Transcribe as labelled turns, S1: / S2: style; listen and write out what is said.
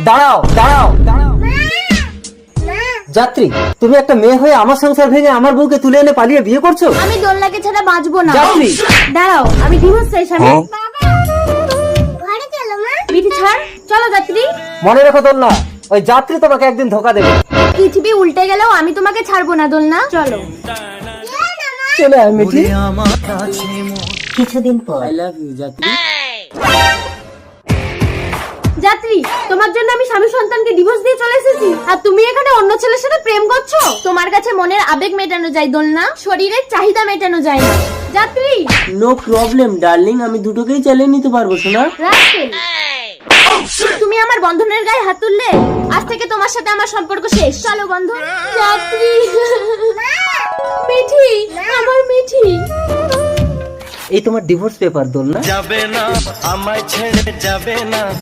S1: দাঁড়াও দাঁড়াও দাঁড়াও, যাত্রী তুমি একটা মেয়ে হয়ে আমার সংসার ভেঙে আমার বউকে তুলে এনে পালিয়ে বিয়ে করছো?
S2: আমি দোলনাকে ছাড়া বাঁচবো না।
S1: যাত্রী
S2: দাঁড়াও, আমি ডিভোর্স চাই স্বামী। মিঠি ছাড়, চলো যাত্রী।
S1: মনে রেখো দোলনা, ওই যাত্রী তোমাকে একদিন ধোকা দেবে।
S2: পৃথিবী উল্টে গেলেও আমি তোমাকে ছাড়বো না দোলনা, চলো।
S1: চলে আয় মিঠি।
S2: কিছুদিন পর।
S1: আই লাভ ইউ যাত্রী।
S2: যাত্রী, তোমার জন্য আমি স্বামী সন্তানকে ডিভোর্স দিয়ে চলে এসেছি, আর তুমি এখানে অন্য ছেলের সাথে প্রেম করছো। তোমার কাছে মনের আবেগ মেটানো যায় দোলনা, শরীরের চাহিদা মেটানো যায় না। যাত্রী,
S1: নো প্রবলেম ডার্লিং, আমি দুটোকেই চালিয়ে নিতে পারবো সোনা।
S2: রাস্কেল, তুমি আমার বন্ধনের গায়ে হাত তুললে, আজ থেকে তোমার সাথে আমার সম্পর্ক শেষ। চলো বন্ধন। যাত্রী, মিঠি, আমার মিঠি।
S1: এই তোমার ডিভোর্স পেপার দোলনা।
S3: যাবে না আমায় ছেড়ে যাবে না।